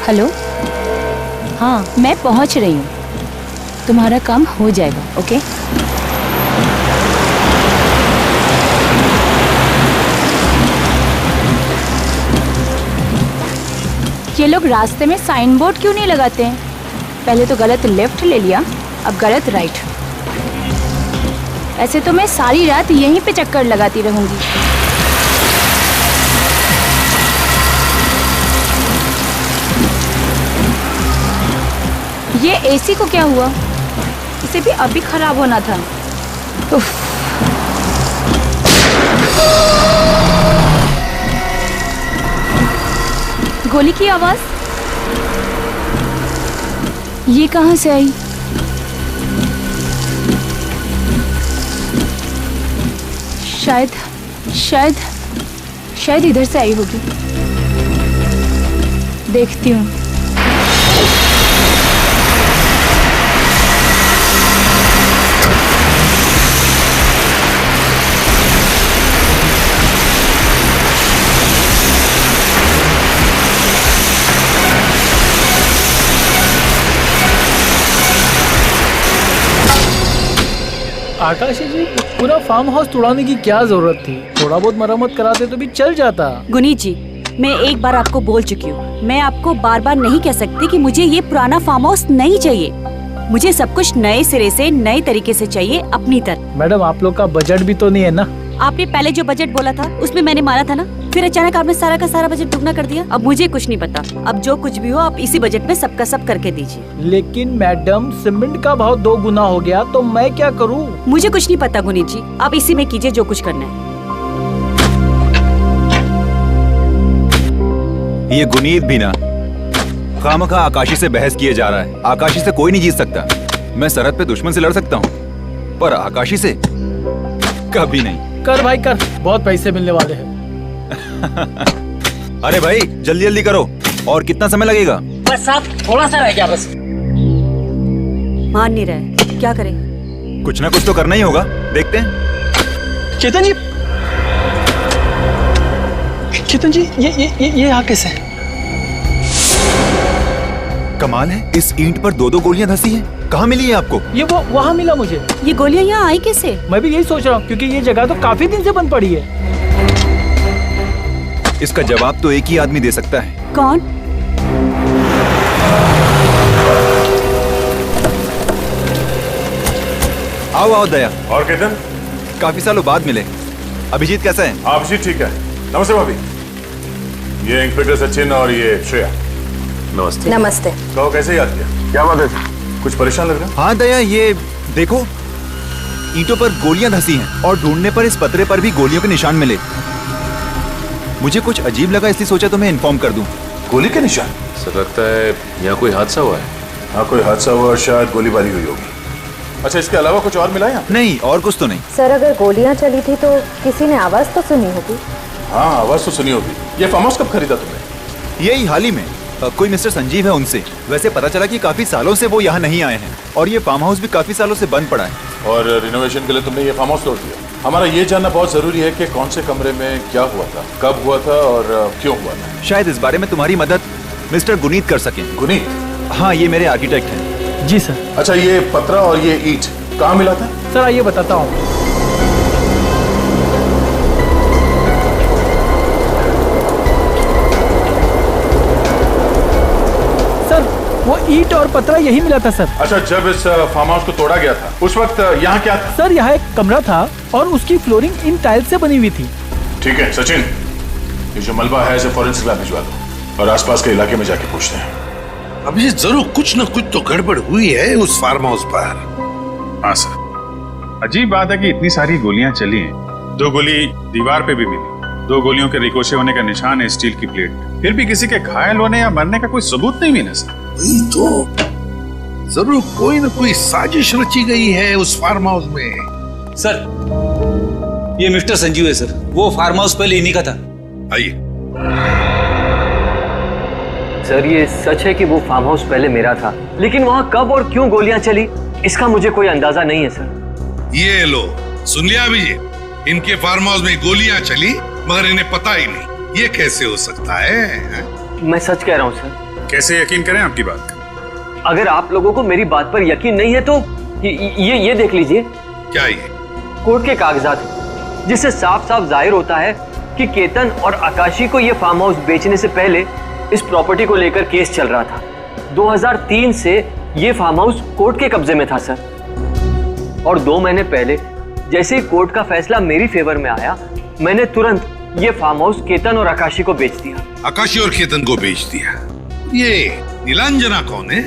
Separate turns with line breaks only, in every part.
Hello, हाँ मैं पहुंच रही हूँ, तुम्हारा काम हो जाएगा। ओके। ये लोग रास्ते में साइन बोर्ड क्यों नहीं लगाते हैं? पहले तो गलत लेफ्ट ले लिया, अब गलत राइट। ऐसे तो मैं सारी रात यहीं पे चक्कर लगाती रहूंगी। ये एसी को क्या हुआ? इसे भी अभी खराब होना था। उफ। गोली की आवाज ये कहां से आई? शायद शायद शायद इधर से आई होगी। देखती हूँ।
आकाशी जी, पूरा फार्म हाउस तोड़ाने की क्या जरूरत थी? थोड़ा बहुत मरम्मत कराते तो भी चल जाता।
गुनीत जी, मैं एक बार आपको बोल चुकी हूँ, मैं आपको बार बार नहीं कह सकती कि मुझे ये पुराना फार्म हाउस नहीं चाहिए। मुझे सब कुछ नए सिरे से नए तरीके से चाहिए, अपनी तरह।
मैडम, आप लोग का बजट भी तो नहीं है ना?
आपने पहले जो बजट बोला था उसमें मैंने माना था ना, फिर अचानक आपने सारा का सारा बजट दुगना कर दिया। अब मुझे कुछ नहीं पता, अब जो कुछ भी हो आप इसी बजट में सबका सब करके दीजिए।
लेकिन मैडम, सीमेंट का भाव 2 गुना हो गया तो मैं क्या करूं?
मुझे कुछ नहीं पता गुनीत जी, आप इसी में कीजिए जो कुछ करना है।
ये गुनीत भी ना खामखा आकाशी से बहस किए जा रहा है। आकाशी से कोई नहीं जीत सकता। मैं सरहद पे दुश्मन से लड़ सकता हूँ, पर आकाशी से कभी नहीं।
कर भाई कर, बहुत पैसे मिलने वाले हैं।
अरे भाई जल्दी जल्दी करो। और कितना समय लगेगा?
बस साहब, थोड़ा सा रह गया बस।
मान नहीं रहे, क्या करें?
कुछ ना कुछ तो करना ही होगा, देखते हैं।
चेतन जी, चेतन जी, ये यहाँ कैसे?
कमाल है, इस ईंट पर 2-2 गोलियां धंसी हैं। कहाँ मिली है आपको?
ये वो वहाँ मिला मुझे।
ये गोलियां यहाँ आई कैसे?
मैं भी यही सोच रहा हूँ, क्योंकि ये जगह तो काफी दिन से बंद पड़ी है।
इसका जवाब तो एक ही आदमी दे सकता है।
कौन?
आओ आओ दया।
और केतन,
काफी सालों बाद मिले। अभिजीत कैसा है?
अभिजीत ठीक है। नमस्ते भाभी, ये इंस्पेक्टर सचिन और ये श्रेया।
नमस्ते।
नमस्ते।
कहो कैसे याद किया? क्या बात है, कुछ परेशान लग रहा है?
हाँ दया, ये देखो ईंटों पर गोलियां धंसी हैं और ढूंढने पर इस पतरे पर भी गोलियों के निशान मिले। मुझे कुछ अजीब लगा, इसलिए सोचा तुम्हें इन्फॉर्म कर दूं।
गोली के निशान?
सर लगता है यहाँ कोई हादसा हुआ है।
हाँ कोई हादसा हुआ और शायद गोलीबारी हुई होगी। अच्छा, इसके अलावा कुछ और मिला है?
नहीं, और कुछ तो नहीं।
सर, अगर गोलियां चली थी तो किसी ने आवाज तो सुनी होगी।
हाँ आवाज तो सुनी होगी। ये फार्म हाउस कब खरीदा तुमने?
यही हाल ही में। कोई मिस्टर संजीव है, उनसे। वैसे पता चला कि काफी सालों से वो यहाँ नहीं आए हैं और ये फार्म हाउस भी काफी सालों से बंद पड़ा है।
और रिनोवेशन के लिए तुमने ये फार्म हाउस तोड़ दिया। हमारा ये जानना बहुत जरूरी है कि कौन से कमरे में क्या हुआ था, कब हुआ था और क्यों हुआ था।
शायद इस बारे में तुम्हारी मदद मिस्टर गुनीत कर सकें।
गुनीत?
हाँ, ये मेरे आर्किटेक्ट हैं।
जी सर।
अच्छा, ये पतरा और ये ईंट कहाँ मिला था?
सर आइए बताता हूँ। वो ईंट और पतरा यही मिला था सर।
अच्छा, जब इस फार्म हाउस को तोड़ा गया था उस वक्त यहाँ क्या था?
सर यहाँ एक कमरा था और उसकी फ्लोरिंग इन टाइल से बनी हुई थी।
ठीक है सचिन, ये जो मलबा है इसे फॉरेंसिक लैब भिजवा दो और आसपास के इलाके में जाके पूछते हैं।
अब ये जरूर कुछ न कुछ तो गड़बड़ हुई है उस फार्म हाउस पर।
हाँ सर, अजीब बात है कि इतनी सारी गोलियां चली हैं। 2 गोली दीवार पे भी मिली, 2 गोलियों के रिकोशे होने का निशान है स्टील की प्लेट पे। फिर भी किसी के घायल होने या मरने का कोई सबूत नहीं मिला सर।
वही तो, जरूर कोई न कोई साजिश रची गई है उस फार्म हाउस में।
सर, ये मिस्टर संजीव है सर, वो फार्म हाउस पहले इन्हीं का था।
आइए।
सर, ये सच है कि वो फार्म हाउस पहले मेरा था, लेकिन वहाँ कब और क्यों गोलियां चली इसका मुझे कोई अंदाजा नहीं है सर।
ये लो, सुन लिया अभिजीत, इनके फार्म हाउस में गोलियां चली मगर इन्हें पता ही नहीं। ये कैसे हो सकता है?
मैं सच कह रहा हूँ सर,
कैसे यकीन करें आपकी बात?
अगर आप लोगों को मेरी बात पर यकीन नहीं है तो ये देख लीजिए।
क्या ये?
कोर्ट के कागजात हैं, जिससे साफ साफ जाहिर होता है कि केतन और आकाशी को ये फार्म हाउस बेचने से पहले इस प्रॉपर्टी को लेकर केस चल रहा था। 2003 से ये फार्म हाउस कोर्ट के कब्जे में था सर, और 2 महीने पहले जैसे ही कोर्ट का फैसला मेरी फेवर में आया, मैंने तुरंत ये फार्म हाउस केतन और आकाशी को बेच दिया।
आकाशी और केतन को बेच दिया? ये नीलांजना कौन है?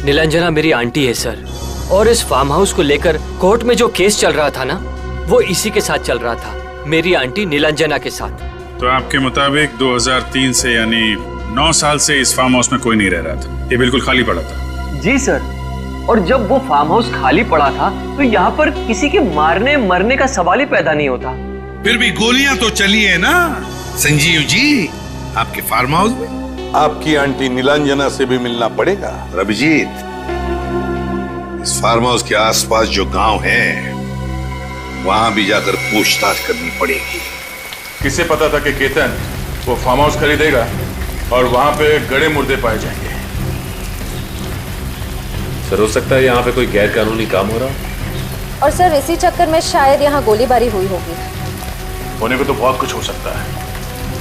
नीलांजना मेरी आंटी है सर, और इस फार्म हाउस को लेकर कोर्ट में जो केस चल रहा था ना, वो इसी के साथ चल रहा था, मेरी आंटी नीलांजना के साथ।
तो आपके मुताबिक 2003 से यानी 9 साल से इस फार्म हाउस में कोई नहीं रह रहा था, ये बिल्कुल खाली पड़ा था?
जी सर, और जब वो फार्म हाउस खाली पड़ा था तो यहाँ पर किसी के मारने मरने का सवाल ही पैदा नहीं होता।
फिर भी गोलियां तो चली है ना संजीव जी आपके फार्म हाउस में?
आपकी आंटी नीलांजना से भी मिलना पड़ेगा।
अभिजीत, इस फार्म हाउस के आसपास जो गांव है वहां भी जाकर पूछताछ करनी पड़ेगी।
किसे पता था कि केतन वो फार्म हाउस खरीदेगा और वहां पे गड़े मुर्दे पाए जाएंगे?
सर, हो सकता है यहाँ पे कोई गैर कानूनी काम हो रहा।
और सर इसी चक्कर में शायद यहाँ गोलीबारी हुई होगी।
होने को तो बहुत कुछ हो सकता है,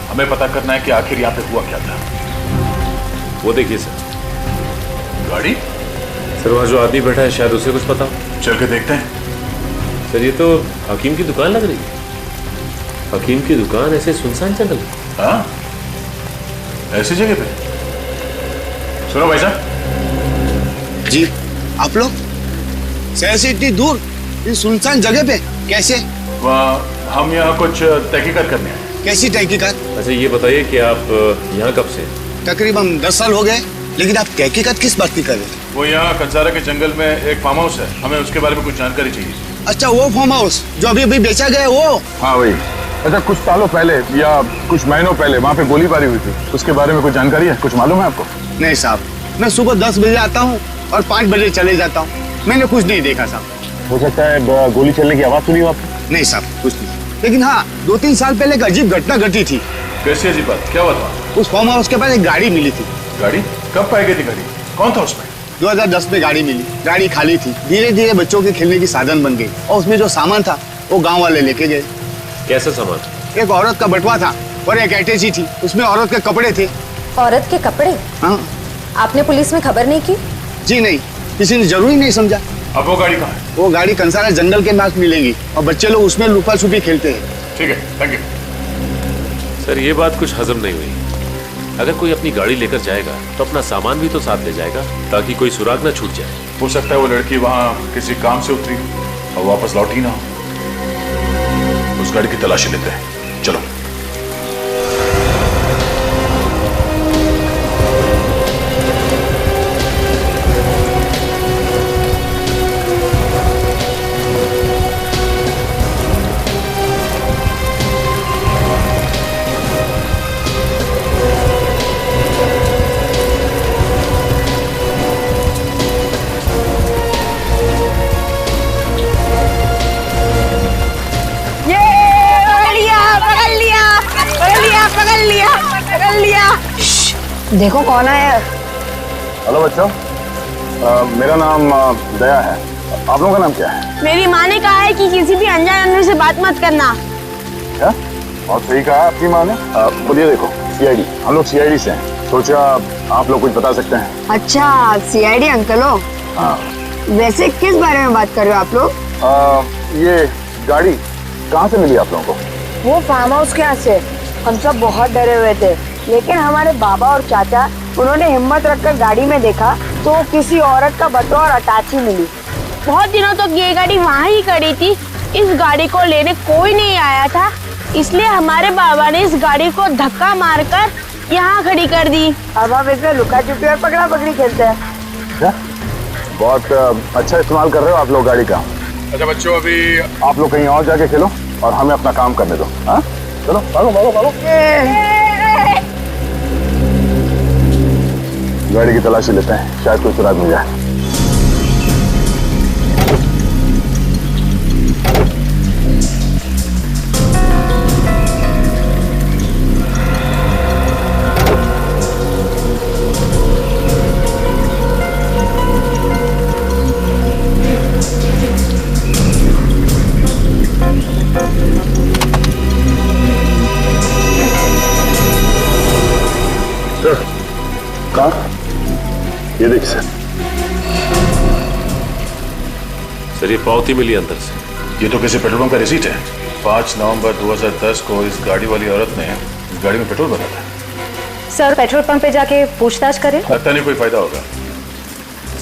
हमें पता करना है कि आखिर यहाँ पे हुआ क्या था।
वो देखिए सर,
गाड़ी।
सर, वहाँ जो आदमी बैठा है शायद उसे कुछ पता।
चल के देखते हैं।
सर, ये तो हकीम की दुकान लग रही है। हकीम की दुकान ऐसे सुनसान जंगल?
हाँ, ऐसी जगह पे। सुनो भाई साहब
जी, आप लोग शहर से इतनी दूर इस सुनसान जगह पे कैसे?
हम यहाँ कुछ तहकीकात करने आए।
कैसी तहकीकात?
अच्छा, ये बताइए कि आप यहाँ कब से?
तकरीबन 10 साल हो गए। लेकिन आप तहकीकात किस बात की कर रहे हैं?
वो यहाँ कंसारा के जंगल में एक फार्म हाउस है, हमें उसके बारे में कुछ जानकारी चाहिए।
अच्छा, वो फार्म हाउस जो अभी अभी बेचा गया वो?
हाँ वही। अच्छा, कुछ सालों पहले या कुछ महीनों पहले वहाँ पे गोलीबारी हुई थी, उसके बारे में कुछ जानकारी है? कुछ मालूम है आपको?
नहीं साहब, मैं सुबह 10 बजे आता हूँ और 5 बजे चले जाता हूँ। मैंने कुछ नहीं देखा साहब।
हो सकता है गोली चलने की आवाज सुनी हो आपने?
नहीं साहब, कुछ नहीं। लेकिन हाँ, 2-3 साल पहले एक अजीब घटना घटी थी।
कैसी अजीब बात? क्या हुआ?
उस फार्म हाउस के पास एक गाड़ी मिली थी।
गाड़ी? कब पाई गई थी गाड़ी? कौन था उसमें?
2010 में गाड़ी मिली। गाड़ी खाली थी, धीरे धीरे बच्चों के खेलने की साधन बन गई, और उसमें जो सामान था वो गाँव वाले लेके गए।
कैसा सामान?
एक औरत का बटुआ था और एक अटैची थी, उसमें औरत के कपड़े थे।
औरत के कपड़े?
हाँ।
आपने पुलिस में खबर नहीं की?
जी नहीं, किसी ने जरूरी नहीं समझा।
अब वो गाड़ी कहाँ है?
वो गाड़ी कंसारा जंगल के पास मिलेगी और बच्चे लोग उसमें लुका छुपी खेलते हैं।
ठीक है, थैंक यू।
सर, ये बात कुछ हजम नहीं हुई। अगर कोई अपनी गाड़ी लेकर जाएगा तो अपना सामान भी तो साथ ले जाएगा, ताकि कोई सुराग ना छूट जाए।
हो सकता है वो लड़की वहाँ किसी काम से उतरी और वापस लौटी ना हो। उस गाड़ी की तलाशी लेते हैं, चलो।
देखो कौन आया।
हेलो बच्चों, मेरा नाम दया है। आप लोगों का नाम क्या है?
मेरी माँ ने कहा है कि किसी भी अनजान आदमी से बात मत करना।
क्या? बहुत सही कहा आपकी माँ ने। बोलिए, देखो सीआईडी, हम लोग सीआईडी से हैं, सोचा आप लोग कुछ बता सकते हैं।
अच्छा, सीआईडी अंकल हो?
हाँ।
वैसे किस बारे में बात कर रहे हो आप लोग?
ये गाड़ी कहाँ से मिली आप लोगों को?
वो फार्म हाउस के यहाँ से। हम सब बहुत डरे हुए थे, लेकिन हमारे बाबा और चाचा, उन्होंने हिम्मत रखकर गाड़ी में देखा तो किसी औरत का बटुआ और अटैची मिली।
बहुत दिनों तक ये गाड़ी वहाँ ही खड़ी थी। इस गाड़ी को लेने कोई नहीं आया था, इसलिए हमारे बाबा ने इस गाड़ी को धक्का मारकर यहाँ खड़ी कर दी।
अब हम इसमें लुका छुपी और पकड़ा पकड़ी खेलते हैं।
क्या? बहुत अच्छा इस्तेमाल कर रहे हो आप लोग गाड़ी का।
अच्छा बच्चों, अभी
आप लोग कहीं और जाके खेलो और हमें अपना काम करने दो। हाँ, चलो भागो भागो भागो। गाड़ी की तलाशी लेते हैं, शायद कोई सुराग मिल जाए। ठीक सर।
सर ये पावती मिली अंदर से।
ये तो किसी पेट्रोल पंप का रिसीट है। 5 नवंबर 2010 को इस गाड़ी वाली औरत ने इस गाड़ी में पेट्रोल भरा था।
सर पेट्रोल पंप पे जाके पूछताछ करें?
लगता नहीं कोई फायदा होगा।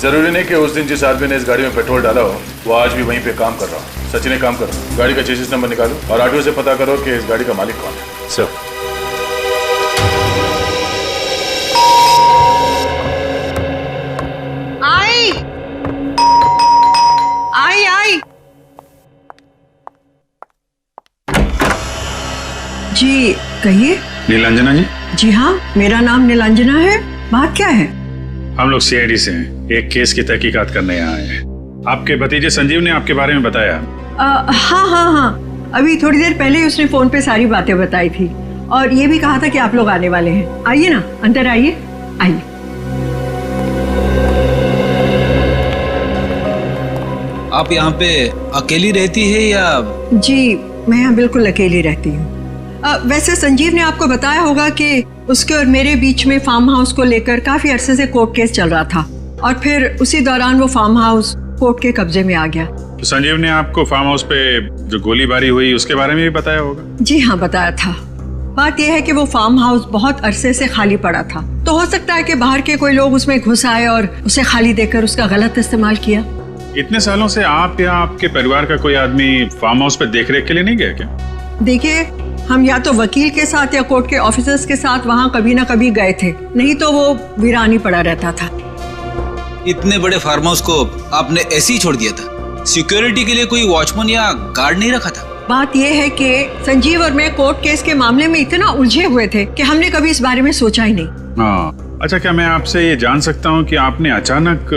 जरूरी नहीं कि उस दिन जिस आदमी ने इस गाड़ी में पेट्रोल डाला हो वो आज भी वहीं पे काम कर रहा हो। सचिन एक काम करो, गाड़ी का चेसिस नंबर निकालो और आरटीओ से पता करो कि इस गाड़ी का मालिक कौन है।
सर
आई आई आई जी कहिए।
नीलांजना जी?
जी हाँ, मेरा नाम नीलांजना है। बात क्या है?
हम लोग सीआईडी से हैं, एक केस की तहकीकात करने यहाँ आए हैं। आपके भतीजे संजीव ने आपके बारे में बताया।
हाँ, अभी थोड़ी देर पहले ही उसने फोन पे सारी बातें बताई थी और ये भी कहा था कि आप लोग आने वाले हैं। आइए ना, अंदर आइए, आइए।
आप यहाँ पे अकेली रहती है या?
जी मैं यहाँ बिल्कुल अकेली रहती हूँ। वैसे संजीव ने आपको बताया होगा कि उसके और मेरे बीच में फार्म हाउस को लेकर काफी अरसे से कोर्ट केस चल रहा था और फिर उसी दौरान वो फार्म हाउस कोर्ट के कब्जे में आ गया।
तो संजीव ने आपको फार्म हाउस पे जो गोलीबारी हुई उसके बारे में भी बताया होगा?
जी हाँ, बताया था। बात यह है कि वो फार्म हाउस बहुत अरसे से खाली पड़ा था, तो हो सकता है कि बाहर के कोई लोग उसमें घुस आए और उसे खाली देकर उसका गलत इस्तेमाल किया।
इतने सालों से आप या आपके परिवार का कोई आदमी फार्म हाउस पे देखरेख के लिए नहीं गया क्या?
देखिए, हम या तो वकील के साथ या कोर्ट के ऑफिसर्स के साथ वहाँ कभी ना कभी गए थे, नहीं तो वो वीरानी पड़ा रहता था।
इतने बड़े फार्म हाउस को आपने ऐसे ही छोड़ दिया था? सिक्योरिटी के लिए कोई वॉचमैन या गार्ड नहीं रखा था?
बात यह है कि संजीव और मैं कोर्ट केस के मामले में इतना उलझे हुए थे कि हमने कभी इस बारे में सोचा ही नहीं।
हाँ, अच्छा, क्या मैं आपसे ये जान सकता हूँ कि आपने अचानक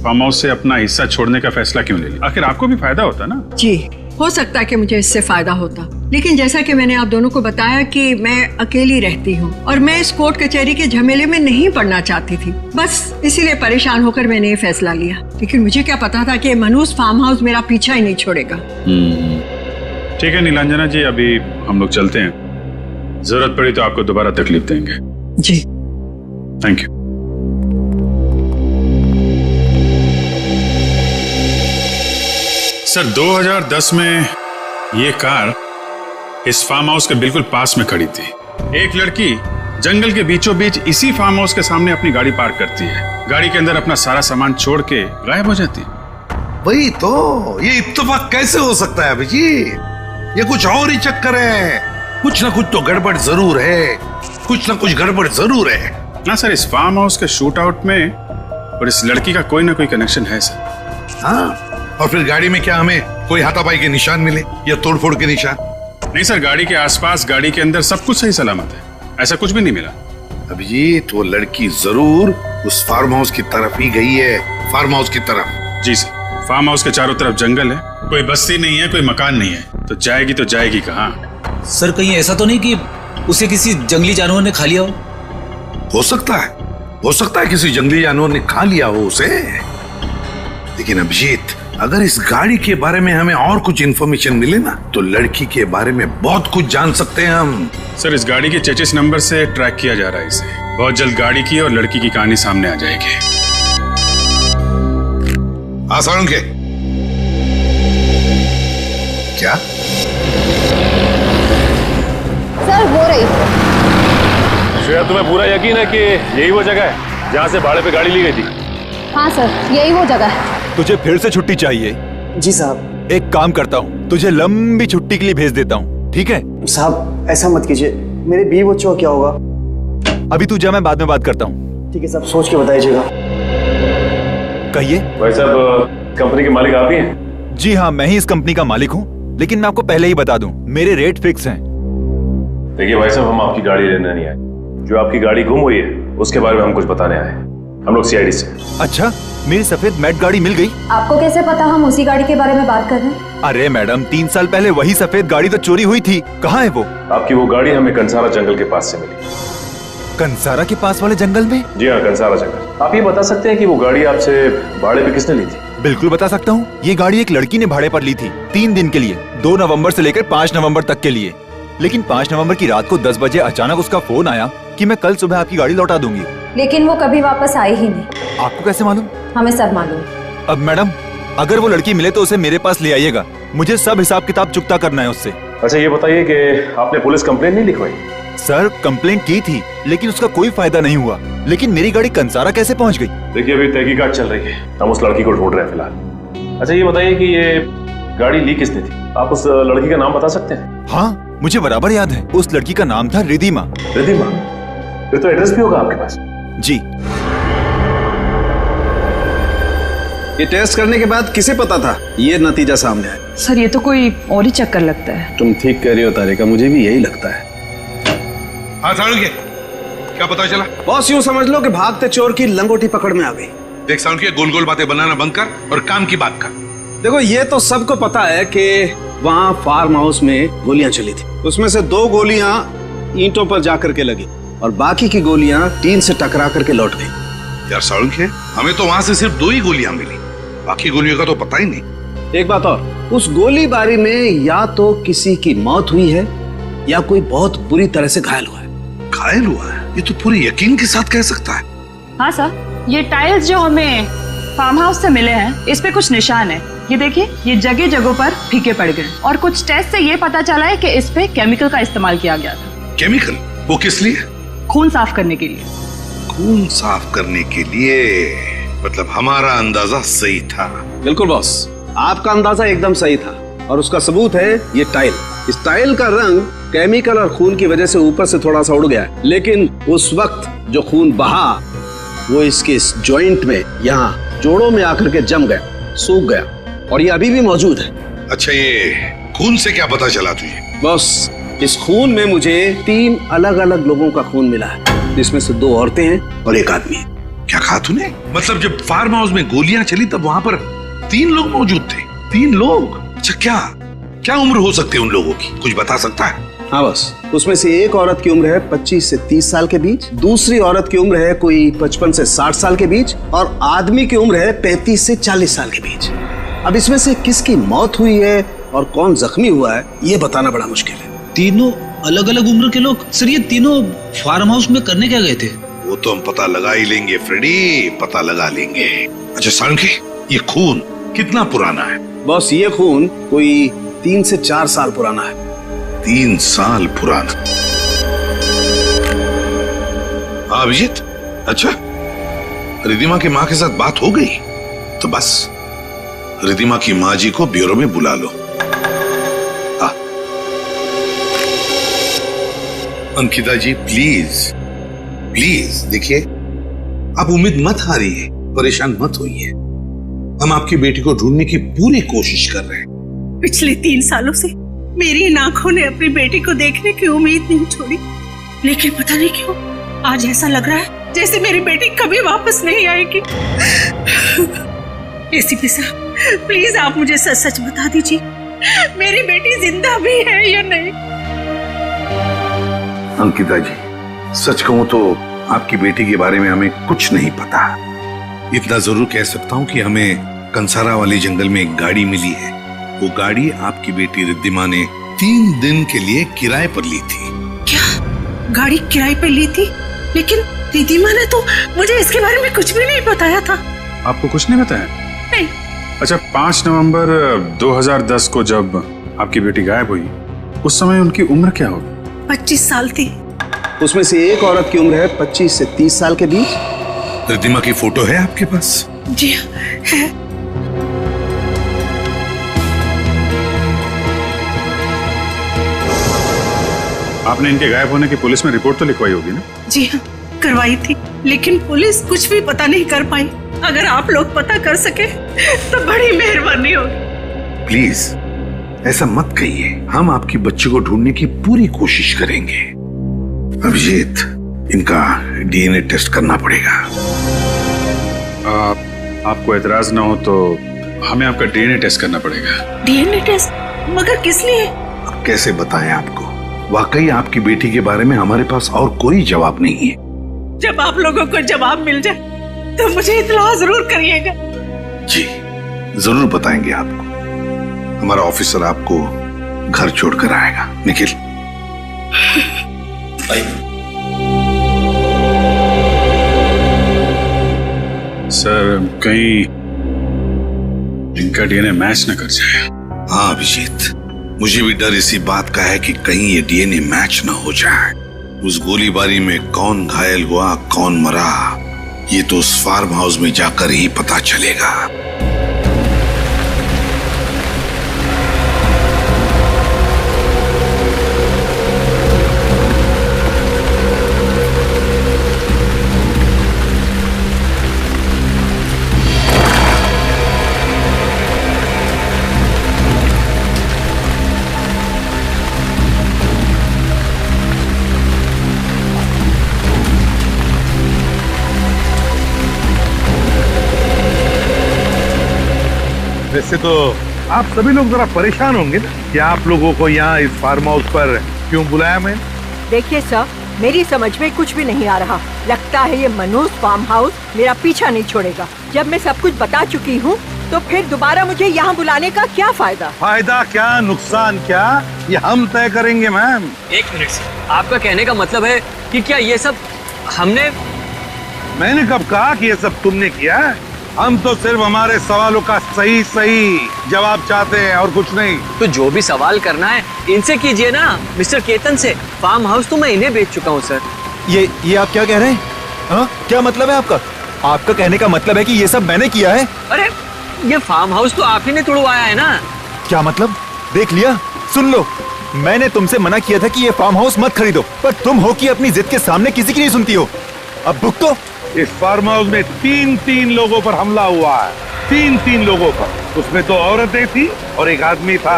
फार्म हाउस से अपना हिस्सा छोड़ने का फैसला क्यों ले लिया? आखिर आपको भी फायदा होता ना?
जी, हो सकता है कि मुझे इससे फायदा होता, लेकिन जैसा कि मैंने आप दोनों को बताया कि मैं अकेली रहती हूँ और मैं इस कोर्ट कचहरी के झमेले में नहीं पड़ना चाहती थी। बस इसीलिए परेशान होकर मैंने ये फैसला लिया, लेकिन मुझे क्या पता था कि मनूस फार्म हाउस मेरा पीछा ही नहीं छोड़ेगा।
ठीक है नीलांजना जी, अभी हम लोग चलते हैं। जरूरत पड़ी तो आपको दोबारा तकलीफ देंगे।
जी,
थैंक यू। सर, 2010 में ये कार इस फार्म हाउस के बिल्कुल पास में खड़ी थी। एक लड़की जंगल के बीचों बीच इसी फार्म हाउस के सामने अपनी गाड़ी पार्क करती है, गाड़ी के अंदर अपना सारा सामान छोड़ के गायब हो जाती है।
वही तो, ये इत्तेफाक कैसे हो सकता है अभिजीत? ये कुछ और ही चक्कर है। कुछ ना कुछ तो गड़बड़ जरूर है, कुछ ना कुछ गड़बड़ जरूर है
ना सर। इस फार्म हाउस के शूट आउट में और इस लड़की का कोई ना कोई कनेक्शन है सर।
हाँ, और फिर गाड़ी में क्या हमें कोई हाथापाई के निशान मिले या तोड़फोड़ के निशान?
नहीं सर, गाड़ी के आसपास, गाड़ी के अंदर सब कुछ सही सलामत है, ऐसा कुछ भी नहीं मिला।
अभिजीत, वो लड़की जरूर उस फार्म हाउस की तरफ ही गई है, फार्म हाउस की तरफ।
जी सर, फार्म हाउस के चारों तरफ जंगल है, कोई बस्ती नहीं है, कोई मकान नहीं है, तो जाएगी कहाँ?
सर, कहीं ऐसा तो नहीं कि उसे किसी जंगली जानवर ने खा लिया हो?
हो सकता है किसी जंगली जानवर ने खा लिया हो उसे। लेकिन अभिजीत, अगर इस गाड़ी के बारे में हमें और कुछ इन्फॉर्मेशन मिले ना, तो लड़की के बारे में बहुत कुछ जान सकते हैं हम।
सर, इस गाड़ी के चेचिस नंबर से ट्रैक किया जा रहा है इसे। बहुत जल्द गाड़ी की और लड़की की कहानी सामने आ जाएगी।
आसान के क्या?
सर, हो रही।
श्रेया, तुम्हें पूरा यकीन है कि यही वो जगह है जहाँ से भाड़े पे गाड़ी ली गई थी?
हाँ सर, यही वो जगह है।
तुझे फिर से छुट्टी चाहिए?
जी साहब।
एक काम करता हूँ, तुझे लंबी छुट्टी के लिए भेज देता हूँ, ठीक है?
साहब ऐसा मत कीजिए, मेरे बीवी बच्चों का क्या होगा?
अभी तू जा, मैं बाद में बात करता हूँ।
ठीक है साहब, सोच के बताइएगा।
कहिए।
भाई साहब, कंपनी के मालिक आप ही हैं?
जी हाँ, मैं ही इस कंपनी का मालिक हूँ, लेकिन मैं आपको पहले ही बता दूं, मेरे रेट फिक्स हैं।
देखिए भाई साहब, हम आपकी गाड़ी लेने नहीं आए। जो आपकी गाड़ी गुम हुई है उसके बारे में हम कुछ बताने आए। हम लोग सीआईडी से।
अच्छा, मेरी सफेद मैट गाड़ी मिल गई?
आपको कैसे पता हम उसी गाड़ी के बारे में बात कर रहे हैं?
अरे मैडम, 3 साल पहले वही सफेद गाड़ी तो चोरी हुई थी। कहाँ है वो?
आपकी वो गाड़ी हमें कंसारा जंगल के पास से मिली।
कंसारा के पास वाले जंगल में?
जी हाँ, कंसारा जंगल। आप ये बता सकते हैं कि वो गाड़ी आपसे भाड़े पे किसने ली थी?
बिल्कुल बता सकता हूँ। ये गाड़ी एक लड़की ने भाड़े पर ली थी 3 दिन के लिए, 2 नवंबर से लेकर 5 नवंबर तक के लिए। लेकिन 5 नवंबर की रात को 10 बजे अचानक उसका फोन आया कि मैं कल सुबह आपकी गाड़ी लौटा दूंगी।
लेकिन वो कभी वापस आई ही नहीं।
आपको कैसे मालूम?
हमें सब मालूम।
अब मैडम, अगर वो लड़की मिले तो उसे मेरे पास ले आइएगा। मुझे सब हिसाब किताब चुकता करना है उससे।
अच्छा ये बताइए कि आपने पुलिस कंप्लेंट नहीं लिखवाई?
सर, कंप्लेंट की थी लेकिन उसका कोई फायदा नहीं हुआ। लेकिन मेरी गाड़ी कंसारा कैसे पहुंच गई?
देखिए अभी तहकीकात चल रही है, हम उस लड़की को ढूंढ रहे हैं फिलहाल। अच्छा ये बताइए कि ये गाड़ी ली किसने थी? आप उस लड़की का नाम बता सकते हैं?
हाँ, मुझे बराबर याद है। उस लड़की का नाम था रिधिमा।
रिधिमा? फिर तो एड्रेस भी होगा आपके पास।
जी।
ये टेस्ट करने के बाद किसे पता था ये नतीजा सामने आया?
सर ये तो कोई और ही चक्कर लगता है।
तुम ठीक कह रही हो तारिका, मुझे भी यही लगता है।
हाँ सालुंखे, क्या पता चला?
बॉस यूं समझ लो कि भागते चोर की लंगोटी पकड़ में आ गई।
देख सालुंखे, गोल गोल बातें बनाना बंद कर और काम की बात कर।
देखो ये तो सबको पता है कि वहाँ फार्म हाउस में गोलियां चली थी। उसमें से 2 गोलियां ईंटों पर जाकर के लगी और बाकी की गोलियां टीन से टकरा करके लौट गई।
यार सालुंखे, हमें तो वहां से सिर्फ 2 ही गोलियां मिली, बाकी गोलियों का तो पता ही नहीं।
एक बात और, उस गोलीबारी में या तो किसी की मौत हुई है या कोई बहुत बुरी तरह से घायल हुआ है।
घायल हुआ है? ये तो पूरे यकीन के साथ कह सकता है।
हाँ सर, ये टाइल्स जो हमें फार्म हाउस से मिले हैं, इस पे कुछ निशान है। ये देखिए, ये जगह जगह पर फीके पड़ गए और कुछ टेस्ट से ये पता चला है कि इस पे केमिकल का इस्तेमाल किया गया था।
केमिकल? वो किस लिए?
खून साफ करने के लिए।
खून साफ करने के लिए? मतलब हमारा अंदाजा सही था।
बिल्कुल बॉस, आपका अंदाजा एकदम सही था और उसका सबूत है ये टाइल। इस टाइल का रंग केमिकल और खून की वजह से ऊपर से थोड़ा सा उड़ गया है, लेकिन उस वक्त जो खून बहा वो इसके इस जॉइंट में, यहाँ जोड़ों में आकर के जम गया, सूख गया और ये अभी भी मौजूद है।
अच्छा, ये खून से क्या पता चला तुझे?
बॉस, इस खून में मुझे 3 अलग अलग लोगों का खून मिला है, जिसमें से 2 औरतें हैं और 1 आदमी है।
क्या कहा तूने? मतलब जब फार्म हाउस में गोलियां चली तब वहां पर 3 लोग मौजूद थे? 3 लोग? अच्छा, क्या उम्र हो सकती है उन लोगों की? कुछ बता सकता है?
हाँ बस, उसमें से एक औरत की उम्र है 25 से 30 साल के बीच, दूसरी औरत की उम्र है कोई 55 से 60 साल के बीच और आदमी की उम्र है 35 से 40 साल के बीच। अब इसमें से किसकी मौत हुई है और कौन जख्मी हुआ है ये बताना बड़ा मुश्किल है।
तीनों अलग अलग उम्र के लोग? सर ये तीनों फार्म हाउस में करने क्या गए थे?
वो तो हम पता लगा ही लेंगे फ्रेडी, पता लगा लेंगे। अच्छा सालुंखे, ये खून कितना पुराना है?
बॉस, ये खून कोई 3 से 4 साल पुराना है।
3 साल पुराना? हाँ अभिजीत, अच्छा रिधिमा की माँ के साथ बात हो गई? तो बस रिधिमा की माँ जी को ब्यूरो में बुला लो। हाँ अंकिता जी, प्लीज प्लीज देखिए, आप उम्मीद मत हारिए, परेशान मत होइए। हम आपकी बेटी को ढूंढने की पूरी कोशिश कर रहे हैं।
पिछले 3 सालों से मेरी इन आंखों ने अपनी बेटी को देखने की उम्मीद नहीं छोड़ी, लेकिन पता नहीं क्यों आज ऐसा लग रहा है जैसे मेरी बेटी कभी वापस नहीं आएगी। एसीपी साहब, प्लीज आप मुझे सच सच बता दीजिए, मेरी बेटी जिंदा भी है या नहीं?
अंकिता जी, सच कहूं तो आपकी बेटी के बारे में हमें कुछ नहीं पता। इतना जरूर कह सकता हूं कि हमें कंसारा वाले जंगल में एक गाड़ी मिली है। वो गाड़ी आपकी बेटी रिद्धिमा ने 3 दिन के लिए किराए पर ली थी।
क्या गाड़ी किराए पर ली थी? लेकिन रिद्धिमा ने तो मुझे इसके बारे में कुछ भी नहीं बताया था।
आपको कुछ नहीं बताया?
नहीं।
अच्छा, 5 नवंबर 2010 को जब आपकी बेटी गायब हुई, उस समय उनकी उम्र क्या होगी?
25 साल थी।
उसमें से एक औरत की उम्र है 25 से 30 साल के बीच।
रिद्धिमा की फोटो है आपके पास?
जी है।
आपने इनके गायब होने की पुलिस में रिपोर्ट तो लिखवाई होगी ना?
जी हाँ, करवाई थी, लेकिन पुलिस कुछ भी पता नहीं कर पाई। अगर आप लोग पता कर सके तो बड़ी मेहरबानी होगी।
प्लीज ऐसा मत कहिए, हम आपकी बच्ची को ढूंढने की पूरी कोशिश करेंगे। अभिजीत, इनका डीएनए टेस्ट करना पड़ेगा।
आपको एतराज ना हो तो हमें आपका डीएनए टेस्ट करना पड़ेगा।
DNA test? मगर किस लिए?
अब कैसे बताएं आपको, वाकई आपकी बेटी के बारे में हमारे पास और कोई जवाब नहीं है।
जब आप लोगों को जवाब मिल जाए तो मुझे इत्तला जरूर करिएगा।
जी जरूर बताएंगे आपको। हमारा ऑफिसर आपको घर छोड़कर आएगा। निखिल,
आइए।
सर कहीं इनका डीएनए मैच न कर जाए।
हाँ अभिजीत, मुझे भी डर इसी बात का है कि कहीं ये डीएनए मैच न हो जाए। उस गोलीबारी में कौन घायल हुआ, कौन मरा, ये तो उस फार्म हाउस में जाकर ही पता चलेगा। वैसे तो आप सभी लोग जरा परेशान होंगे ना कि आप लोगों को यहाँ इस फार्म हाउस पर क्यों बुलाया मैंने?
देखिए सर, मेरी समझ में कुछ भी नहीं आ रहा। लगता है ये मनोज फार्म हाउस मेरा पीछा नहीं छोड़ेगा। जब मैं सब कुछ बता चुकी हूँ तो फिर दोबारा मुझे यहाँ बुलाने का क्या फायदा?
फायदा क्या, नुकसान क्या, ये हम तय करेंगे मैम।
एक मिनट से, आपका कहने का मतलब है कि क्या ये सब
मैंने कब कहा कि ये सब तुमने किया? हम तो सिर्फ हमारे सवालों का सही सही जवाब चाहते हैं और कुछ नहीं।
तो जो भी सवाल करना है इनसे कीजिए ना, मिस्टर केतन से। फार्म हाउस तो मैं इन्हें बेच चुका हूँ सर।
ये आप क्या कह रहे हैं? हाँ, क्या मतलब है आपका? आपका कहने का मतलब है कि ये सब मैंने किया है?
अरे ये फार्म हाउस तो आप ही ने तुड़वाया है ना।
क्या मतलब? देख लिया, सुन लो, मैंने तुमसे मना किया था कि ये फार्म हाउस मत खरीदो, पर तुम हो कि अपनी जिद के सामने किसी की नहीं सुनती हो। अब भुगतो।
इस फार्म हाउस में तीन लोगों पर हमला हुआ है। तीन लोगों पर। उसमें 2 औरतें थी और 1 आदमी था।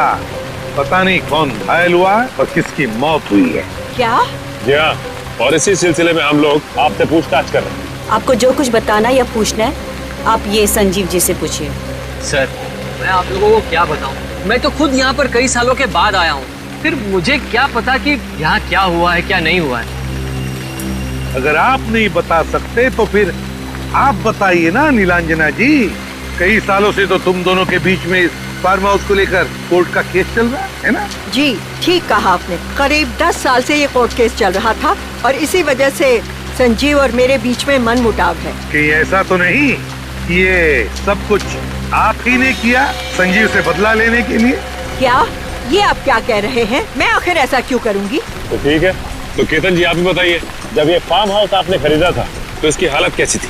पता नहीं कौन घायल हुआ और किसकी मौत हुई है।
क्या?
जी हाँ, और इसी सिलसिले में हम लोग आपसे पूछताछ कर रहे हैं।
आपको जो कुछ बताना या पूछना है आप ये संजीव जी से पूछिए।
सर मैं आप लोगों को क्या बताऊं, मैं तो खुद यहाँ पर कई सालों के बाद आया हूँ। फिर मुझे क्या पता कि यहाँ क्या हुआ है क्या नहीं हुआ है।
अगर आप नहीं बता सकते तो फिर आप बताइए ना नीलांजना जी। कई सालों से तो तुम दोनों के बीच में इस फार्म हाउस को लेकर कोर्ट का केस चल रहा है ना?
जी ठीक कहा आपने। करीब 10 साल से ये कोर्ट केस चल रहा था और इसी वजह से संजीव और मेरे बीच में मनमुटाव है।
कि ऐसा तो नहीं कि ये सब कुछ आप ही ने किया संजीव से बदला लेने के लिए?
क्या ये आप क्या कह रहे हैं? मैं आखिर ऐसा क्यों करूँगी?
तो ठीक है, तो केतन जी आप ही बताइए, जब ये फार्म हाउस आपने खरीदा था तो इसकी हालत कैसी थी?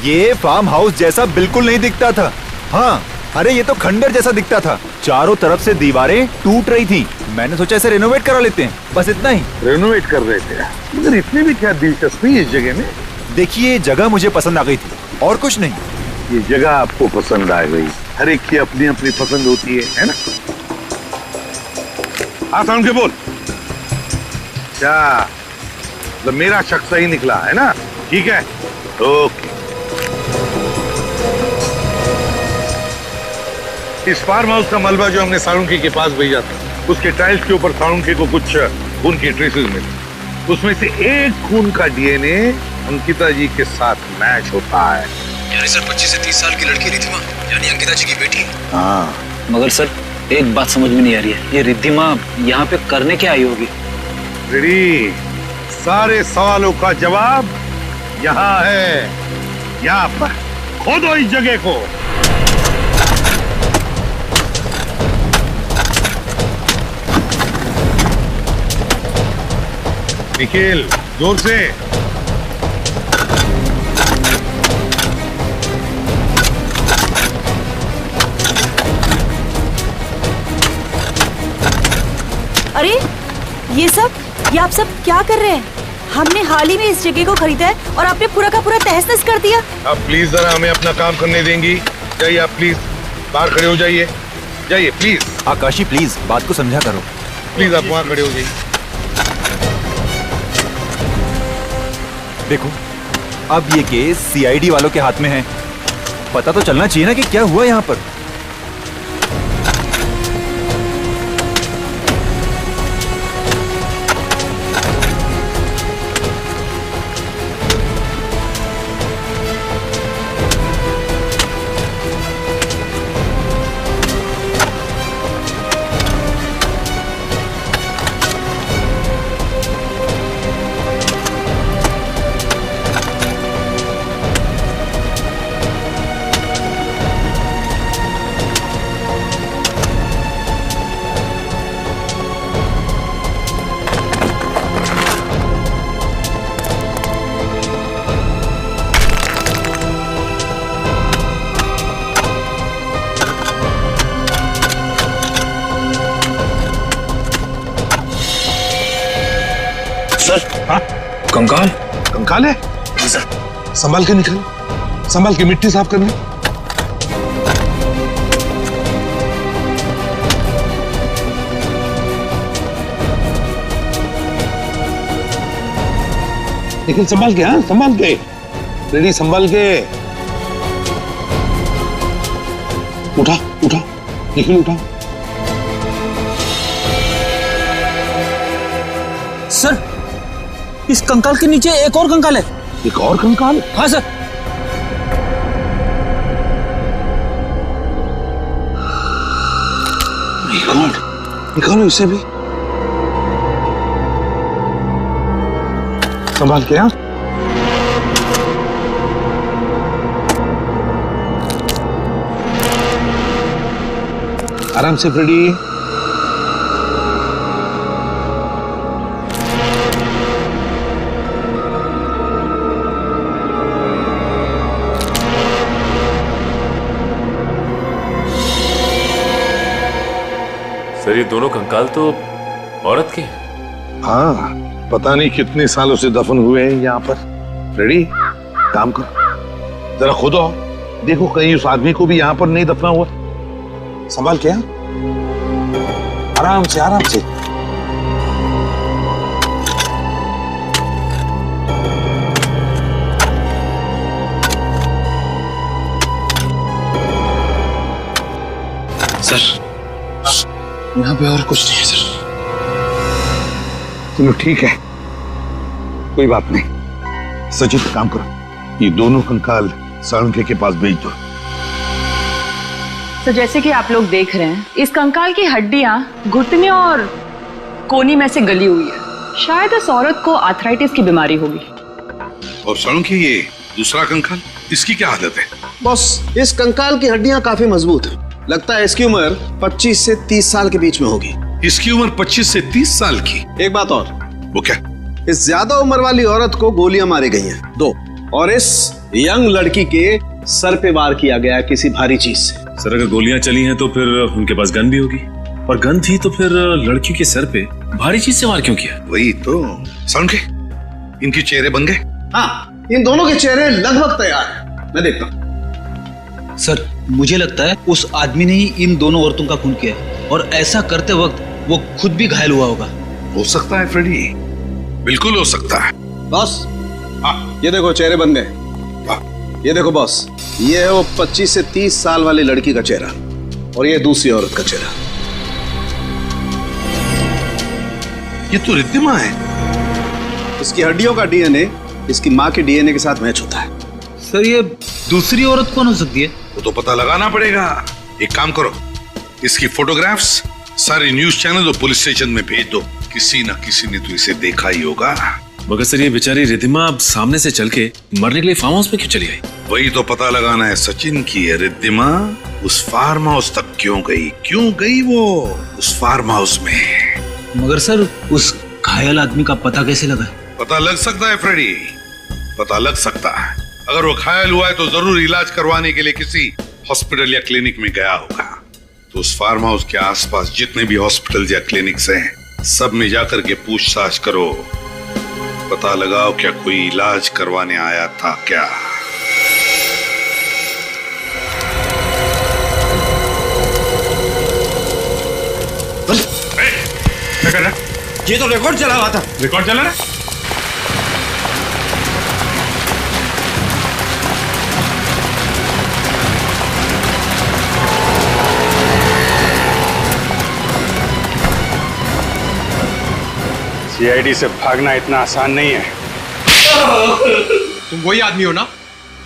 ये फार्म हाउस जैसा बिल्कुल नहीं दिखता था। हाँ, अरे ये तो खंडर जैसा दिखता था। चारों तरफ से दीवारें टूट रही थी। मैंने सोचा इसे रेनोवेट करा लेते हैं, बस इतना ही।
रेनोवेट कर रहे थे? मगर इसमें भी क्या दिलचस्पी इस जगह में?
देखिए, जगह मुझे पसंद आ गई थी और कुछ नहीं।
ये जगह आपको पसंद आ गई? हर एक की अपनी अपनी पसंद होती है ना? आसान के बोल। क्या तो मेरा शक सही निकला है ना? ठीक है, ओके। इस फार्म हाउस का मलबा जो हमने साळुंखे के पास भेजा था, उसके टाइल्स के ऊपर साळुंखे को कुछ खून की ट्रेसेस मिली। उसमें से एक खून का डीएनए अंकिता जी के साथ मैच होता है।
यानी सर 25 से 30 साल की लड़की रिद्धिमा यानी अंकिता जी की बेटी है?
हाँ।
मगर सर एक बात समझ में नहीं आ रही है, ये रिद्धिमा यहाँ पे करने क्या आई होगी?
रेडी, सारे सवालों का जवाब यहाँ है। यहाँ पर खोदो इस जगह को। निखिल, जोर से।
अरे ये आप सब क्या कर रहे हैं? हमने हाल ही में इस जगह को खरीदा है और आपने पूरा का पूरा तहस-नहस कर दिया।
आप प्लीज जरा हमें अपना काम करने देंगी? जाइए आप प्लीज, बाहर खड़े हो जाइए। जाइए प्लीज।
आकाशी प्लीज बात को समझा करो।
प्लीज आप वहाँ खड़े हो जाइए।
देखो, अब ये केस सीआईडी वालों के हाथ में है। पता तो चलना चाहिए ना कि क्या हुआ यहाँ पर।
कंकाल? कंकाल है? संभाल के निकल, संभाल के मिट्टी साफ करनी। लेकिन संभाल के, हाँ संभाल के, रेडी संभाल के। उठा उठा, निखिल उठा।
सर, इस कंकाल के नीचे एक और कंकाल है।
एक और कंकाल?
हाँ सर।
निकालो इसे भी। संभाल के, हाँ। आराम से फ्रेडी।
सर, ये दोनों कंकाल तो औरत के हैं।
हाँ, पता नहीं कितने सालों से दफन हुए हैं यहाँ पर। रेडी, काम करो, जरा खुद आओ, देखो कहीं उस आदमी को भी यहाँ पर नहीं दफना हुआ। संभाल के, आराम से आराम से।
सर, यहाँ पे और कुछ नहीं है सर।
चलो ठीक है, कोई बात नहीं। सचिन काम करो, ये दोनों कंकाल साळुंखे के पास भेज दो।
तो जैसे कि आप लोग देख रहे हैं, इस कंकाल की हड्डियां घुटने और कोनी में से गली हुई है। शायद इस औरत को आर्थराइटिस की बीमारी होगी।
और साळुंखे, ये दूसरा कंकाल, इसकी क्या हालत है?
बॉस, इस कंकाल की हड्डियां काफी मजबूत है। लगता है इसकी उम्र 25 से 30 साल के बीच में होगी।
इसकी उम्र 25 से 30 साल की?
एक बात और।
वो क्या?
इस ज्यादा उम्र वाली औरत को गोलियां मारी गई हैं, 2, और इस यंग लड़की के सर पे वार किया गया किसी भारी चीज से।
सर, अगर गोलियां चली हैं तो फिर उनके पास गन भी होगी, और गन थी तो फिर लड़की के सर पे भारी चीज से वार क्यों किया?
वही तो। साळुंखे, इनके चेहरे बन गए?
हाँ, इन दोनों के चेहरे लगभग तैयार हैं। मैं देखता हूँ।
सर, मुझे लगता है उस आदमी ने ही इन दोनों औरतों का खून किया है, और ऐसा करते वक्त वो खुद भी घायल हुआ होगा।
हो सकता है फ्रेडी, बिल्कुल हो सकता है।
बॉस, ये देखो चेहरे बन गए। ये देखो बॉस, ये है वो 25 से 30 साल वाली लड़की का चेहरा, और ये दूसरी औरत का चेहरा।
ये तो रिद्धिमा है।
इसकी हड्डियों का डीएनए इसकी माँ के डीएनए के साथ मैच होता है।
सर, ये दूसरी औरत कौन हो सकती है?
वो तो पता लगाना पड़ेगा। एक काम करो, इसकी फोटोग्राफ्स सारे न्यूज चैनल और पुलिस स्टेशन में भेज दो। किसी ना किसी ने तो इसे देखा ही होगा।
मगर सर, ये बेचारी रिद्धिमा अब सामने से चल के मरने के लिए फार्म हाउस में क्यों चली आई?
वही तो पता लगाना है सचिन की। रिद्धिमा उस फार्म हाउस तक क्यों गई वो उस फार्म हाउस में?
मगर सर, उस घायल आदमी का पता कैसे लगा?
पता लग सकता है फ्रेडी, पता लग सकता है। अगर वो घायल हुआ है तो जरूर इलाज करवाने के लिए किसी हॉस्पिटल या क्लिनिक में गया होगा। तो उस फार्म हाउस के आसपास जितने भी हॉस्पिटल या क्लिनिक्स हैं, सब में जाकर के पूछताछ करो, पता लगाओ क्या कोई इलाज करवाने आया था क्या।
क्या कर रहा?
ये तो रिकॉर्ड चला हुआ था।
रिकॉर्ड चला रहा?
सीआईडी से भागना इतना आसान नहीं है।
तुम वही आदमी हो ना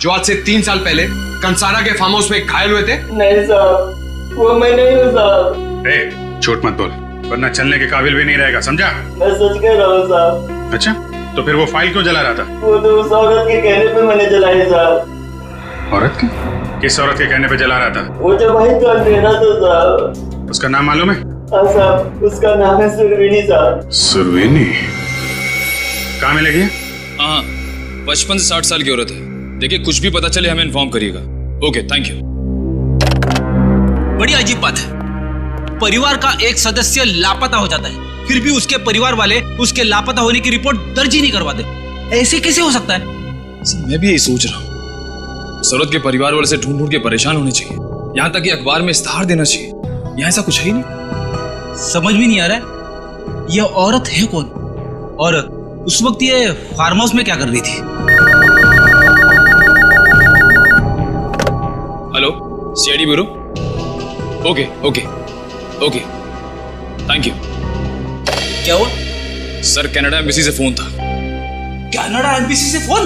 जो आज से 3 साल पहले कंसारा के फार्म हाउस में घायल हुए थे?
नहीं साहब, वो मैं नहीं हूँ साहब।
झूठ मत बोल, वरना चलने के काबिल भी नहीं रहेगा, समझा?
मैं सच कह रहा हूँ साहब।
अच्छा, तो फिर वो फाइल क्यों जला रहा था?
वो तो उस औरत के कहने पे मैंने जलाई साहब।
औरत के? किस औरत के कहने पे जला रहा था?
वो जो भाई तो अंधेरा था साहब।
उसका नाम मालूम है?
हाँ साहब, उसका नाम है सुरवीनी साहब।
सुरवीनी? कहाँ मिलेगी?
हाँ, 55 से 60 साल की औरत है। देखिए, कुछ भी पता चले हमें इन्फॉर्म करिएगा। Okay, thank you.
बड़ी अजीब बात है, परिवार का एक सदस्य लापता हो जाता है, फिर भी उसके परिवार वाले उसके लापता होने की रिपोर्ट दर्ज ही नहीं करवाते। ऐसे कैसे हो सकता है?
सर मैं भी यही सोच रहा हूँ। सरोत के परिवार वाले से ढूंढ ढूंढ के परेशान होने चाहिए, यहाँ तक कि अखबार में इश्तेहार देना चाहिए। यहाँ ऐसा कुछ है ही नहीं।
समझ भी नहीं आ रहा है यह औरत है कौन, और उस वक्त ये फार्म हाउस में क्या कर रही थी?
Hello, CID bureau. Okay okay okay, thank you.
क्या हुआ?
सर कनाडा एम्बेसी से फोन था।
कनाडा एम्बेसी से फोन?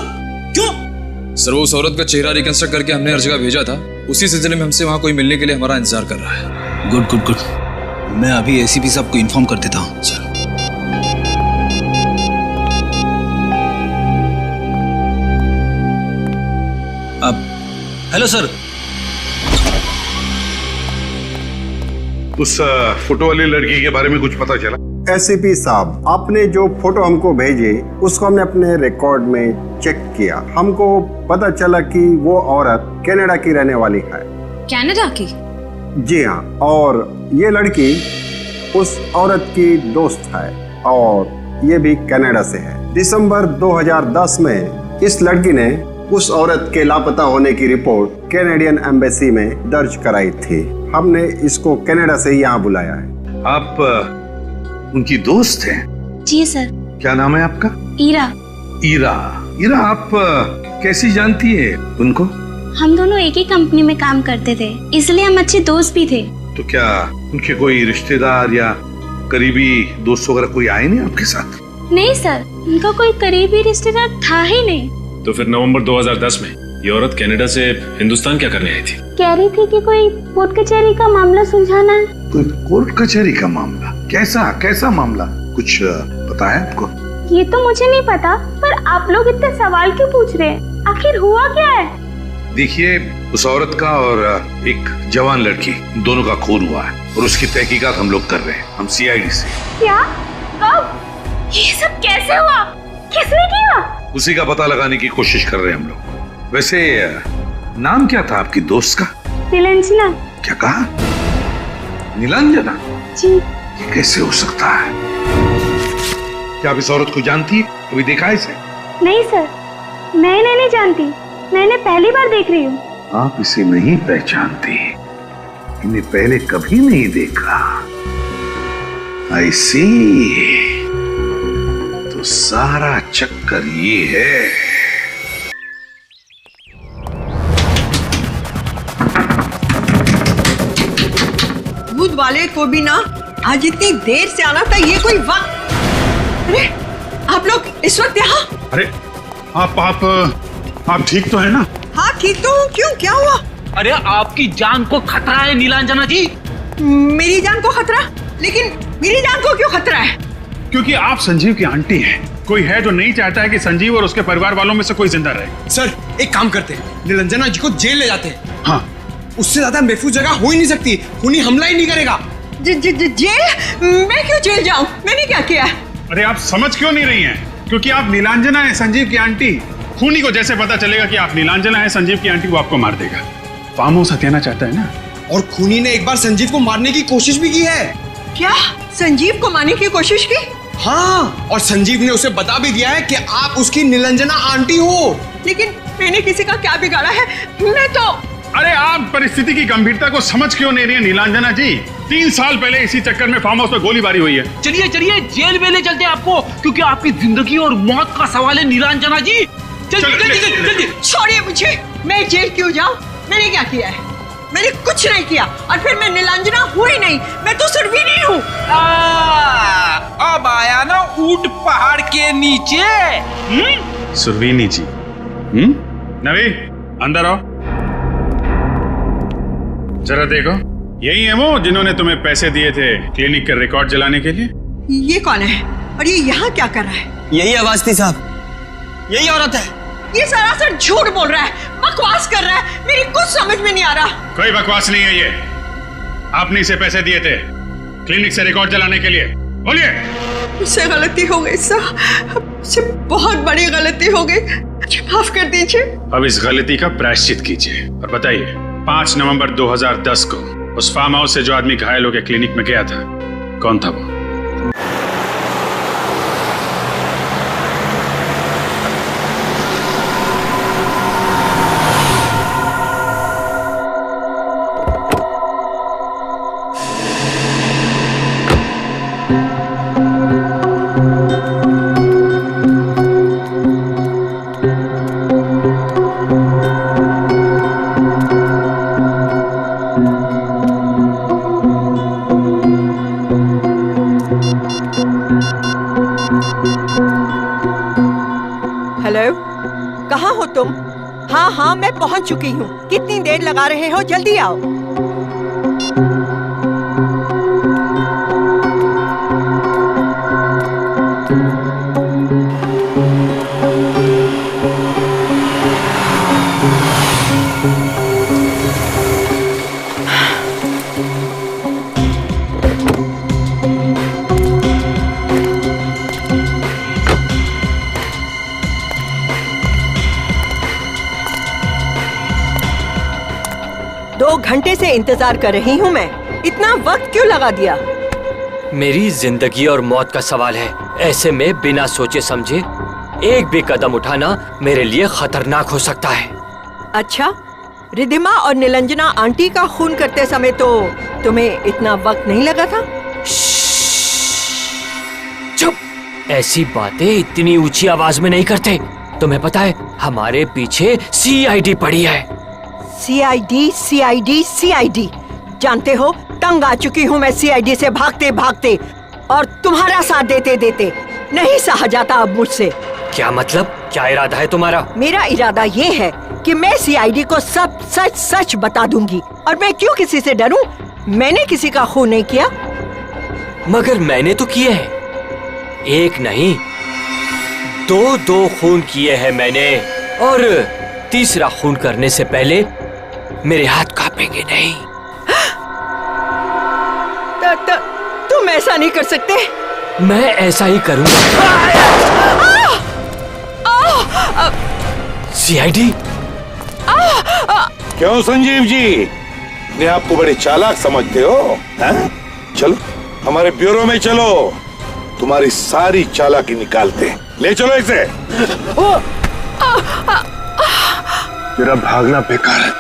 क्यों?
सर वो उस औरत का चेहरा रिकंस्ट्रक्ट करके हमने हर जगह भेजा था। उसी सिलसिले में हमसे वहां कोई मिलने के लिए हमारा इंतजार कर रहा है।
गुड गुड गुड, मैं अभी एसीपी साहब को इन्फॉर्म कर देता हूँ। सर अब हेलो सर।
उस फोटो वाली लड़की के बारे में कुछ पता चला?
एसीपी साहब, आपने जो फोटो हमको भेजे उसको हमने अपने रिकॉर्ड में चेक किया। हमको पता चला कि वो औरत कनाडा की रहने वाली है।
कनाडा की?
जी हाँ, और ये लड़की उस औरत की दोस्त है और ये भी कनाडा से है। दिसंबर 2010 में इस लड़की ने उस औरत के लापता होने की रिपोर्ट कैनेडियन एम्बेसी में दर्ज कराई थी। हमने इसको कनाडा से यहाँ बुलाया है।
आप उनकी दोस्त हैं?
जी सर।
क्या नाम है आपका?
ईरा।
ईरा। ईरा, आप कैसी जानती है उनको?
हम दोनों एक ही कंपनी में काम करते थे, इसलिए हम अच्छे दोस्त भी थे।
तो क्या उनके कोई रिश्तेदार या करीबी दोस्त वगैरह कोई आए नहीं आपके साथ?
नहीं सर, उनका कोई करीबी रिश्तेदार था ही नहीं।
तो फिर नवंबर 2010 में ये औरत कनाडा से हिंदुस्तान क्या करने आई थी?
कह रही थी कि कोई कोर्ट कचहरी का मामला सुलझाना है।
कोई कोर्ट कचहरी का मामला? कैसा मामला? कुछ पता है आपको?
ये तो मुझे नहीं पता, पर आप लोग इतने सवाल क्यों पूछ रहे हैं? आखिर हुआ क्या है?
देखिए, उस औरत का और एक जवान लड़की दोनों का खून हुआ है और उसकी तहकीकात हम लोग कर रहे हैं, हम सीआईडी से।
क्या? कब? ये सब कैसे हुआ? किसने किया?
उसी का पता लगाने की कोशिश कर रहे हैं हम लोग। वैसे नाम क्या था आपकी दोस्त का?
नीलांजना।
क्या कहा? नीलांजना?
जी।
ये कैसे हो सकता है? क्या आप इस औरत को जानती है? कभी देखा है इसे?
नहीं सर, मैं नहीं जानती, मैंने पहली बार देख रही हूँ।
आप इसे नहीं पहचानती? इन्हें पहले कभी नहीं देखा? I see। तो सारा चक्कर ये है।
दूध वाले को भी ना आज इतनी देर से आना था, ये कोई वक्त? अरे आप लोग इस वक्त यहाँ?
अरे आप ठीक तो है ना?
हाँ ठीक तो हूँ। क्यों, क्या हुआ?
अरे आपकी जान को खतरा है नीलांजना जी।
मेरी जान को खतरा? लेकिन मेरी जान को क्यों खतरा है?
क्योंकि आप संजीव की आंटी हैं। कोई है जो नहीं चाहता है कि संजीव और उसके परिवार वालों में से कोई जिंदा रहे।
सर एक काम करते हैं, नीलांजना जी को जेल ले जाते हैं।
हाँ,
उससे ज्यादा महफूज जगह हो ही नहीं सकती। खूनी हमला ही नहीं करेगा।
जेल? मैं क्यों जेल जाऊं? मैंने क्या किया?
अरे आप समझ क्यों नहीं रही हैं? क्योंकि आप नीलांजना है, संजीव की आंटी। खूनी को जैसे पता चलेगा कि आप नीलांजना है, संजीव की आंटी, वो आपको मार देगा। फार्म हाउस हथियाना चाहता है ना?
और खूनी ने एक बार संजीव को मारने की कोशिश भी की है।
क्या? संजीव को मारने की कोशिश की?
हाँ, और संजीव ने उसे बता भी दिया है कि आप उसकी नीलांजना आंटी हो।
लेकिन मैंने किसी का क्या बिगाड़ा है? मैं तो...
अरे आप परिस्थिति की गंभीरता को समझ क्यों नहीं रही है नीलांजना जी? 3 साल पहले इसी चक्कर में फार्म हाउस में गोलीबारी हुई है।
चलिए जेल में ले चलते हैं आपको, क्योंकि आपकी जिंदगी और मौत का सवाल है नीलांजना जी। जल्दी।
छोड़िए मुझे, मैं जेल क्यों जाऊं? मैंने क्या किया है? मैंने कुछ नहीं किया, और फिर मैं नीलांजना हूँ ही नहीं, मैं तो सुरवीनी हूँ।
अब आया ना ऊंट पहाड़ के नीचे।
सुरवीनी जी। नवी अंदर आओ, जरा देखो, यही है वो जिन्होंने तुम्हें पैसे दिए थे क्लिनिक के रिकॉर्ड जलाने के लिए?
ये कौन है और ये यहाँ क्या कर रहा है?
यही आवाज थी साहब, यही औरत है।
ये सरासर झूठ बोल रहा है, बकवास कर रहा है, मेरी कुछ समझ में नहीं आ रहा।
कोई बकवास नहीं है ये, आपने इसे पैसे दिए थे क्लिनिक से रिकॉर्ड जलाने के लिए। बोलिए।
मुझसे गलती हो गई साहब, मुझसे बहुत बड़ी गलती हो गई, माफ कर दीजिए।
अब इस गलती का प्रायश्चित कीजिए और बताइए, 5 नवंबर 2010 को उस फार्म हाउस से जो आदमी घायल होकर क्लिनिक में गया था, कौन था वो?
हाँ हाँ, मैं पहुंच चुकी हूँ। कितनी देर लगा रहे हो, जल्दी आओ। घंटे से इंतजार कर रही हूँ मैं। इतना वक्त क्यों लगा दिया?
मेरी जिंदगी और मौत का सवाल है। ऐसे में बिना सोचे समझे एक भी कदम उठाना मेरे लिए खतरनाक हो सकता है।
अच्छा, रिधिमा और निलंजना आंटी का खून करते समय तो तुम्हें इतना वक्त नहीं लगा था?
चुप! ऐसी बातें इतनी ऊंची आवाज में नहीं करते। तुम्हें पता है हमारे पीछे CID पड़ी है।
CID जानते हो, तंग आ चुकी हूँ मैं CID से भागते भागते, और तुम्हारा साथ देते देते नहीं सहा जाता अब मुझसे।
क्या मतलब? क्या इरादा है तुम्हारा?
मेरा इरादा ये है कि मैं CID को सब सच सच बता दूंगी। और मैं क्यों किसी से डरूं? मैंने किसी का खून नहीं किया।
मगर मैंने तो किए हैं। एक नहीं, दो खून किए हैं मैंने। और तीसरा खून करने से पहले मेरे हाथ कांपेंगे नहीं।
तुम ऐसा नहीं कर सकते।
मैं ऐसा ही करूंगा। CID?
क्यों संजीव जी, अपने आप को बड़े चालाक समझते हो? हैं? चलो हमारे ब्यूरो में चलो, तुम्हारी सारी चालाकी निकालते हैं। ले चलो इसे।
तेरा भागना बेकार है।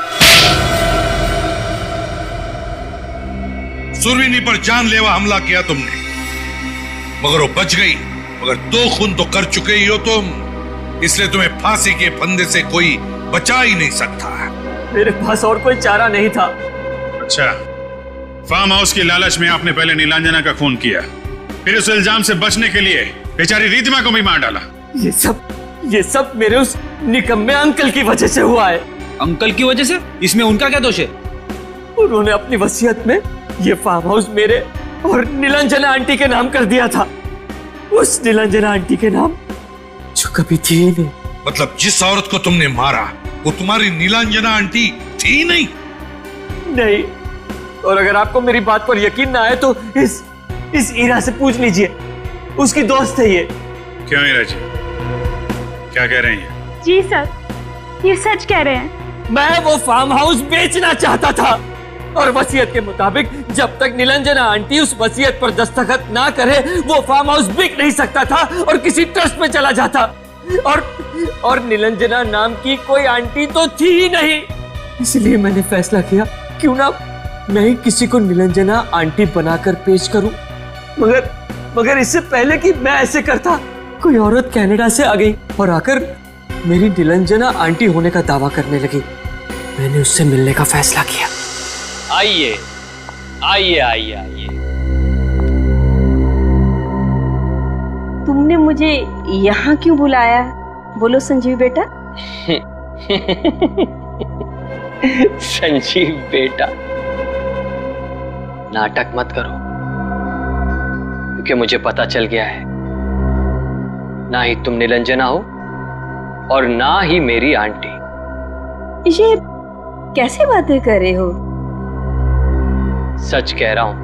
सुरवीनी पर जानलेवा हमला किया तुमने, मगर वो बच गई। मगर 2 खून तो कर चुके ही हो तुम, इसलिए तुम्हें फांसी के फंदे से कोई बचा ही नहीं सकता।
मेरे पास और कोई चारा नहीं था।
अच्छा, फार्म हाउस की लालच में आपने पहले नीलांजना का खून किया, फिर उस इल्जाम से बचने के लिए बेचारी रिधिमा को भी मार डाला।
ये सब मेरे उस निकम्मे अंकल की वजह से हुआ है।
अंकल की वजह से? इसमें उनका क्या दोष है?
उन्होंने अपनी वसीयत में ये फार्म हाउस मेरे और नीलांजना आंटी के नाम कर दिया था। उस नीलांजना आंटी के नाम जो कभी थी ही नहीं।
मतलब जिस औरत को तुमने मारा वो तुम्हारी नीलांजना आंटी थी नहीं?
नहीं। और अगर आपको मेरी बात पर यकीन ना आए तो इस ईरा से पूछ लीजिए, उसकी दोस्त है ये।
क्यों ईरा जी, क्या कह रही हैं?
जी सर, ये सच कह रहे हैं।
मैं वो फार्म हाउस बेचना चाहता था, और वसीयत के मुताबिक जब तक नीलांजना आंटी उस वसीयत पर दस्तखत ना करे वो फार्म हाउस बिक नहीं सकता था और किसी ट्रस्ट में चला जाता। और नीलांजना नाम की कोई आंटी तो थी ही नहीं। इसलिए मैंने फैसला किया क्यों ना मैं ही किसी को नीलांजना आंटी बनाकर पेश करूं। मगर इससे पहले कि मैं ऐसे करता, कोई औरत कनाडा से आ गई और आकर मेरी नीलांजना आंटी होने का दावा करने लगी। मैंने उससे मिलने का फैसला किया। आइए आइए आइए आइए।
तुमने मुझे यहाँ क्यों बुलाया? बोलो संजीव बेटा।
संजीव बेटा, नाटक मत करो, क्योंकि मुझे पता चल गया है ना ही तुम नीलांजना हो और ना ही मेरी आंटी।
ये कैसे बातें कर रहे हो?
सच कह रहा हूं,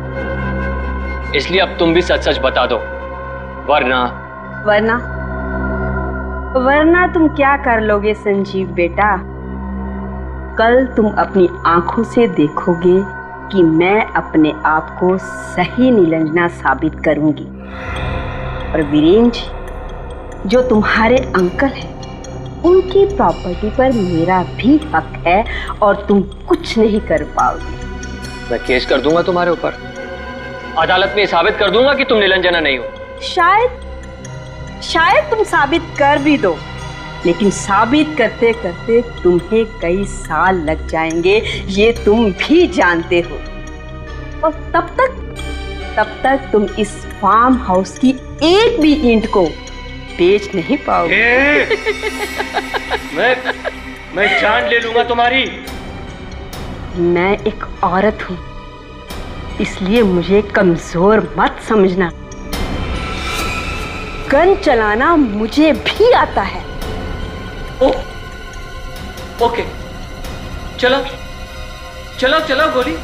इसलिए अब तुम भी सच सच बता दो,
वरना तुम क्या कर लोगे संजीव बेटा? कल तुम अपनी आंखों से देखोगे कि मैं अपने आप को सही नीलांजना साबित करूंगी। और वीरेंद्र जी, जो तुम्हारे अंकल हैं, उनकी प्रॉपर्टी पर मेरा भी हक है और तुम कुछ नहीं कर पाओगे।
मैं केस कर दूंगा तुम्हारे ऊपर, अदालत में साबित कर दूंगा कि तुम नीलांजना नहीं हो।
शायद तुम साबित कर भी दो, लेकिन साबित करते करते तुम्हें कई साल लग जाएंगे, ये तुम भी जानते हो। और तब तक तुम इस फार्म हाउस की एक भी ईंट को बेच नहीं पाओगे।
मैं जान ले लूंगा तुम्हारी।
मैं एक औरत हूँ, इसलिए मुझे कमजोर मत समझना। गन चलाना मुझे भी आता है।
ओके, चलो चलो चलो गोली।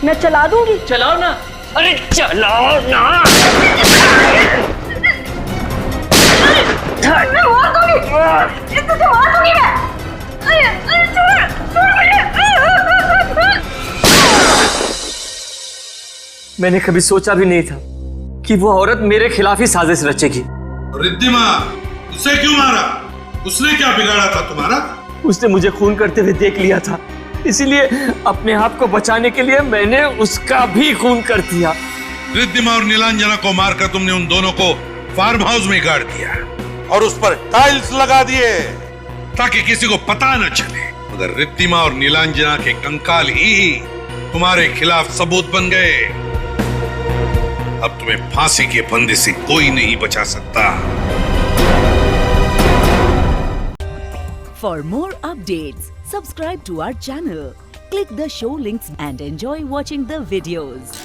मैं चला दूंगी।
चलाओ ना। अरे चलाओ ना।
मैं मार दूंगी। तुझे मार दूंगी मैं। अरे छोड़ मुझे।
मैंने कभी सोचा भी नहीं था कि वो औरत मेरे खिलाफ ही साजिश रचेगी।
रिद्धिमा, उसे क्यों मारा? उसने क्या बिगाड़ा था तुम्हारा?
उसने मुझे खून करते हुए देख लिया था, इसीलिए अपने आप को बचाने के लिए मैंने उसका भी खून कर दिया।
रिद्धिमा और नीलांजना को मारकर तुमने उन दोनों को फार्म हाउस में गाड़ दिया और उस पर टाइल्स लगा दिए ताकि किसी को पता न चले। मगर रिद्धिमा और नीलांजना के कंकाल ही तुम्हारे खिलाफ सबूत बन गए। अब तुम्हें फांसी के फंदे से कोई नहीं बचा सकता।
For more updates, subscribe to our channel, click the show links and enjoy watching the videos.